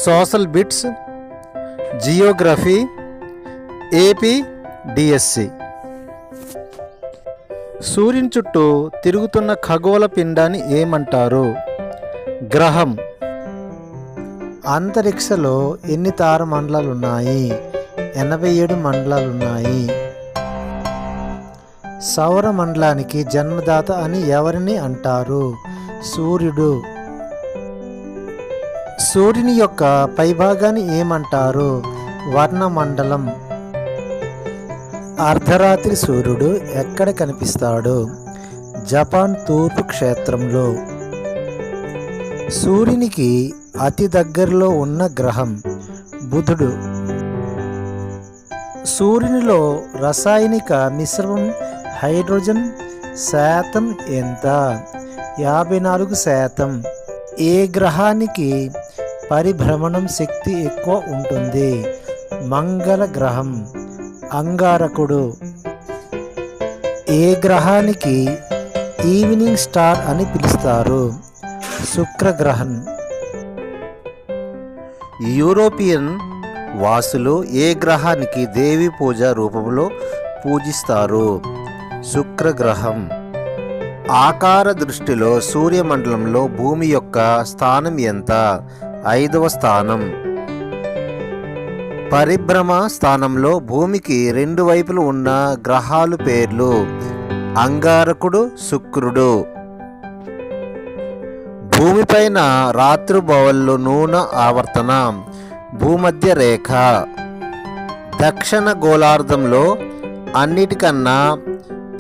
Social bits, Geography, AP DSC. సూర్యుని చుట్టూ తిరుగుతున్న ఖగోళ పిండాన్ని ఏమంటారు? గ్రహం. అంతరిక్షలో ఎన్ని తారమండలాలు ఉన్నాయి? 87 మండలాలు ఉన్నాయి. సౌర మండలానికి జన్మదాత అని ఎవరిని అంటారు? సూర్యుడు. సూర్యుని యొక్క పైభాగాన్ని ఏమంటారు? వర్ణమండలం. అర్ధరాత్రి సూర్యుడు ఎక్కడ కనిపిస్తాడు? జపాన్ తూర్పు క్షేత్రంలో. సూర్యునికి అతి దగ్గరలో ఉన్న గ్రహం బుధుడు. సూర్యునిలో రసాయనిక మిశ్రమం హైడ్రోజన్ శాతం ఎంత? 54%. ఏ గ్రహానికి పరిభ్రమణం శక్తి ఎక్కువ ఉంటుంది? మంగళ గ్రహం. అంగారకుడు. ఏ గ్రహానికి ఈవినింగ్ స్టార్ అని పిలుస్తారు? శుక్రగ్రహం. యూరోపియన్ వాసులు ఏ గ్రహానికి దేవి పూజ రూపంలో పూజిస్తారు? శుక్రగ్రహం. ఆకార దృష్టిలో సూర్యమండలంలో భూమి యొక్క స్థానం ఎంత? 5వ స్థానం. పరిభ్రమ స్థానంలో భూమికి 2 వైపులు ఉన్న గ్రహాలు పేర్లు? అంగారకుడు, శుక్రుడు. భూమిపైన రాత్రిబవళ్ళు నూనె ఆవర్తన భూమధ్య రేఖ. దక్షిణ గోళార్ధంలో అన్నిటికన్నా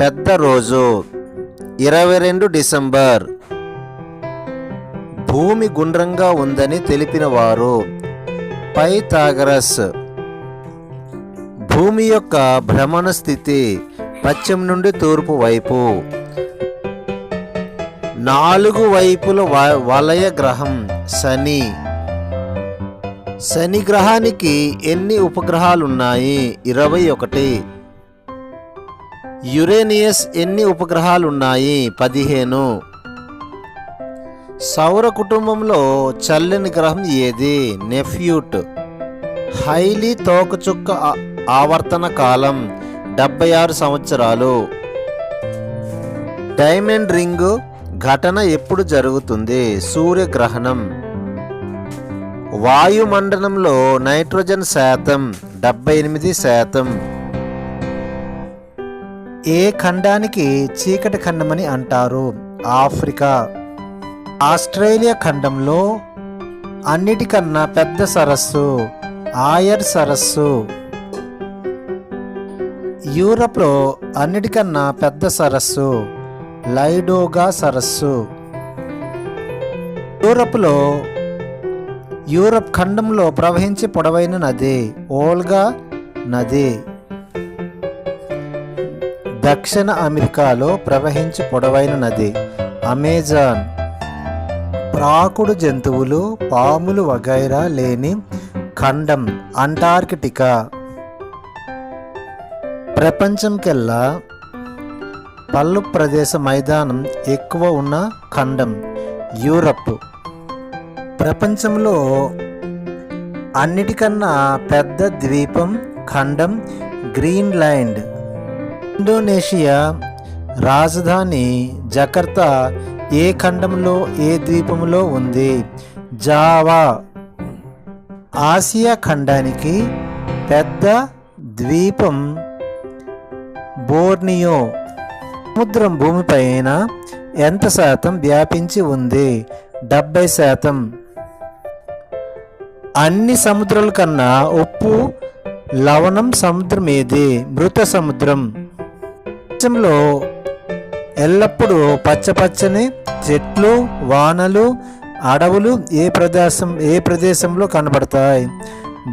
పెద్ద రోజు 22 డిసెంబర్. భూమి గుండ్రంగా ఉందని తెలిపిన వారు? పైథాగరస్. భూమి యొక్క భ్రమణ స్థితి పశ్చిమ నుండి తూర్పు వైపు. 4 వైపుల వలయ గ్రహం శని. శని గ్రహానికి ఎన్ని ఉపగ్రహాలున్నాయి? 21. యురేనియస్ ఎన్ని ఉపగ్రహాలున్నాయి? 15. సౌర కుటుంబంలో చల్లని గ్రహం ఏది? నెప్ట్యూన్. హైలీ తోకచుక్క ఆవర్తన కాలం 76 సంవత్సరాలు. డైమండ్ రింగ్ ఘటన ఎప్పుడు జరుగుతుంది? సూర్యగ్రహణం. వాయుమండలంలో నైట్రోజన్ శాతం 78%. ఏ ఖండానికి చీకటి ఖండమని అంటారు? ఆఫ్రికా. ఆస్ట్రేలియా ఖండంలో అన్నిటికన్నా పెద్ద సరస్సు ఆయర్ సరస్సు. యూరప్లో అన్నిటికన్నా పెద్ద సరస్సు లైడోగా సరస్సు. యూరప్ ఖండంలో ప్రవహించే పొడవైన నది ఓల్గా నది. దక్షిణ అమెరికాలో ప్రవహించే పొడవైన నది అమెజాన్. ప్రాకుడు జంతువులు, పాములు వగైరా లేని ఖండం అంటార్కిటికా. ప్రపంచంకెల్లా పల్లు ప్రదేశ మైదానం ఎక్కువ ఉన్న ఖండం యూరప్. ప్రపంచంలో అన్నిటికన్నా పెద్ద ద్వీపం ఖండం గ్రీన్లాండ్. ఇండోనేషియా రాజధాని జకర్తా ఏ ఖండంలో ఏ ద్వీపంలో ఉంది? జావా. ఆసియా ఖండానికి పెద్ద ద్వీపం బోర్నియో. సముద్రం భూమిపైన ఎంత శాతం వ్యాపించి ఉంది? 70%. అన్ని సముద్రాల కన్నా ఉప్పు లవణం సముద్రం ఏది? మృత సముద్రం. ప్రపంచంలో ఎల్లప్పుడూ పచ్చపచ్చని చెట్లు, వానలు, అడవులు ఏ ప్రదేశంలో కనబడతాయి?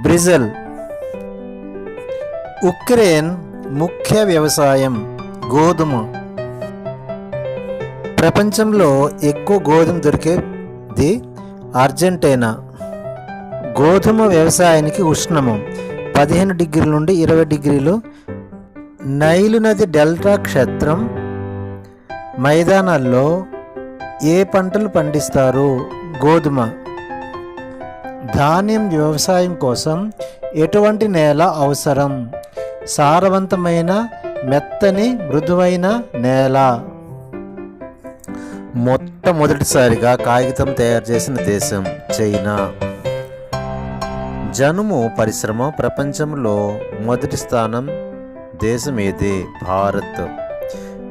బ్రెజిల్. ఉక్రెయిన్ ముఖ్య వ్యవసాయం గోధుమ. ప్రపంచంలో ఎక్కువ గోధుమ దొరికేది అర్జెంటీనా. గోధుమ వ్యవసాయానికి ఉష్ణము 15 డిగ్రీల నుండి 20 డిగ్రీలు. నైలు నది డెల్టా క్షేత్రం మైదానాల్లో ఏ పంటలు పండిస్తారు? గోధుమ. ధాన్యం వ్యవసాయం కోసం ఎటువంటి నేల అవసరం? సారవంతమైన, మెత్తని, మృదువైన నేల. మొట్టమొదటిసారిగా కాగితం తయారు చేసిన దేశం చైనా. జనుము పరిశ్రమ ప్రపంచంలో మొదటి స్థానం దేశం ఏది? భారత్.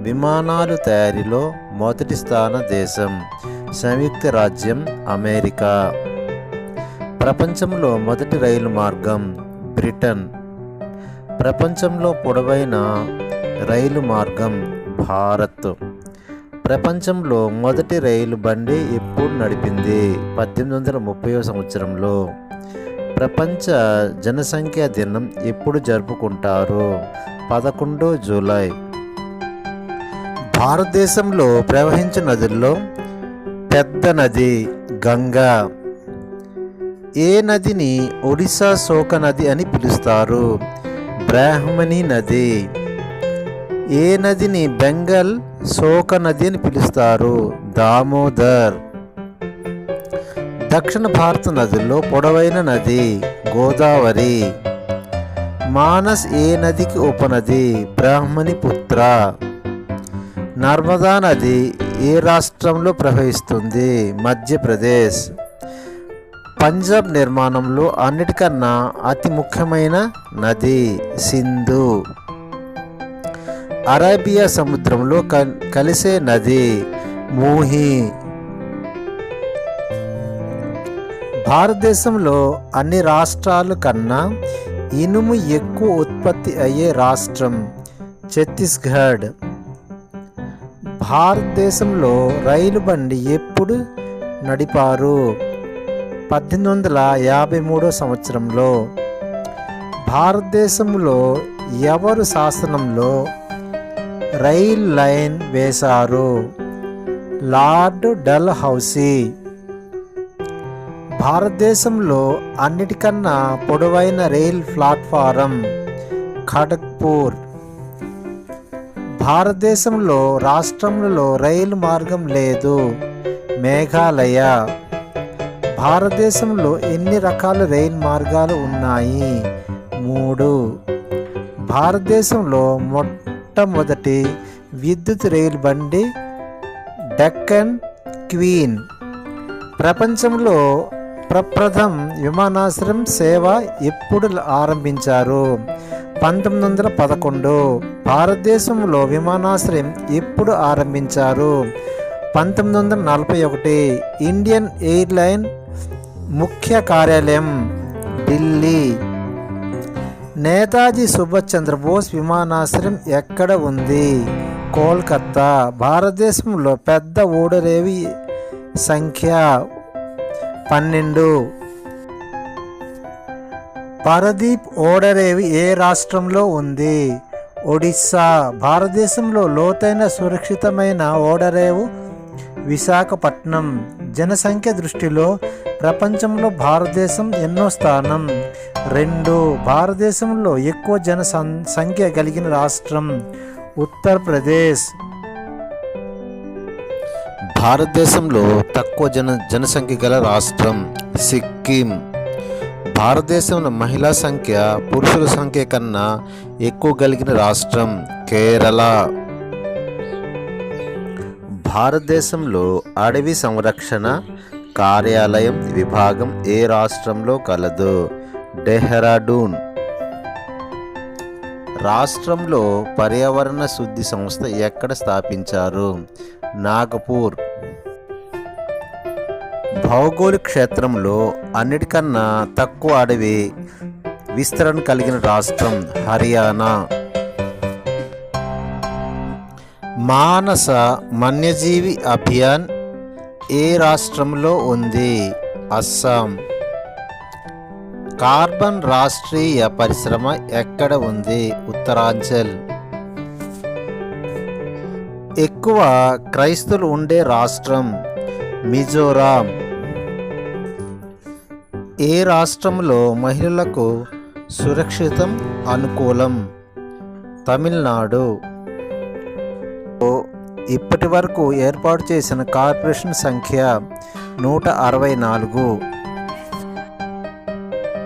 విమానాలు తయారీలో మొదటి స్థాన దేశం సంయుక్త రాజ్యం అమెరికా. ప్రపంచంలో మొదటి రైలు మార్గం బ్రిటన్. ప్రపంచంలో పొడవైన రైలు మార్గం భారత్. ప్రపంచంలో మొదటి రైలు బండి ఎప్పుడు నడిపింది? 1830వ సంవత్సరంలో. ప్రపంచ జనసంఖ్యా దినం ఎప్పుడు జరుపుకుంటారు? 11 జూలై. భారతదేశంలో ప్రవహించే నదుల్లో పెద్ద నది గంగా. ఏ నదిని ఒడిశా శోక నది అని పిలుస్తారు? బ్రాహ్మణి నది. ఏ నదిని బెంగాల్ శోక నది అని పిలుస్తారు? దామోదర్. దక్షిణ భారత నదుల్లో పొడవైన నది గోదావరి. మానస్ ఏ నదికి ఉపనది? బ్రాహ్మణిపుత్ర. నర్మదా నది ఏ రాష్ట్రంలో ప్రవహిస్తుంది? మధ్యప్రదేశ్. పంజాబ్ నిర్మాణంలో అన్నిటికన్నా అతి ముఖ్యమైన నది సింధు. అరేబియా సముద్రంలో కలిసే నది మూహి. భారతదేశంలో అన్ని రాష్ట్రాల కన్నా ఇనుము ఎక్కువ ఉత్పత్తి అయ్యే రాష్ట్రం ఛత్తీస్గఢ్. భారతదేశంలో రైలు బండి ఎప్పుడు నడిపారు? 1853 సంవత్సరంలో. భారతదేశంలో ఎవరు శాసనంలో రైల్ లైన్ వేశారు? లార్డ్ డల్హౌసీ. భారతదేశంలో అన్నిటికన్నా పొడవైన రైల్ ప్లాట్ఫారం ఖడగ్పూర్. భారతదేశంలో రాష్ట్రములలో రైలు మార్గం లేదు? మేఘాలయ. భారతదేశంలో ఎన్ని రకాల రైలు మార్గాలు ఉన్నాయి? 3. భారతదేశంలో మొట్టమొదటి విద్యుత్ రైలు బండి డెక్కన్ క్వీన్. ప్రపంచంలో ప్రప్రథమ విమానాశ్రయం సేవ ఎప్పుడు ఆరంభించారు? 1911. భారతదేశంలో విమానాశ్రయం ఎప్పుడు ఆరంభించారు? 1941. ఇండియన్ ఎయిర్లైన్ ముఖ్య కార్యాలయం ఢిల్లీ. నేతాజీ సుభాష్ చంద్రబోస్ విమానాశ్రయం ఎక్కడ ఉంది? కోల్కతా. భారతదేశంలో పెద్ద ఓడరేవు సంఖ్య 12. పారదీప్ ఓడరేవు ఏ రాష్ట్రంలో ఉంది? ఒడిస్సా. భారతదేశంలో లోతైన సురక్షితమైన ఓడరేవు విశాఖపట్నం. జనసంఖ్య దృష్టిలో ప్రపంచంలో భారతదేశం ఎన్నో స్థానం? 2. భారతదేశంలో ఎక్కువ సంఖ్య కలిగిన రాష్ట్రం ఉత్తరప్రదేశ్. భారతదేశంలో తక్కువ జనసంఖ్య గల రాష్ట్రం సిక్కిం. భారతదేశంలో మహిళా సంఖ్య పురుషుల సంఖ్య కన్నా ఎక్కువ కలిగిన రాష్ట్రం కేరళ. భారతదేశంలో అడవి సంరక్షణ కార్యాలయం విభాగం ఏ రాష్ట్రంలో కలదు? డెహ్రాడూన్. రాష్ట్రంలో పర్యావరణ శుద్ధి సంస్థ ఎక్కడ స్థాపించారు? నాగపూర్. భౌగోళిక క్షేత్రంలో అన్నిటికన్నా తక్కువ అడవి విస్తరణ కలిగిన రాష్ట్రం హర్యానా. మానస వన్యజీవి అభయాన్ ఏ రాష్ట్రంలో ఉంది? అస్సాం. కార్బన్ రాష్ట్రీయ పరిశ్రమ ఎక్కడ ఉంది? ఉత్తరాంచల్. ఎక్కువ క్రైస్తవులు ఉండే రాష్ట్రం మిజోరాం. ఏ రాష్ట్రంలో మహిళలకు సురక్షితం అనుకూలం? తమిళనాడు. ఇప్పటి వరకు ఏర్పాటు చేసిన కార్పొరేషన్ సంఖ్య 164.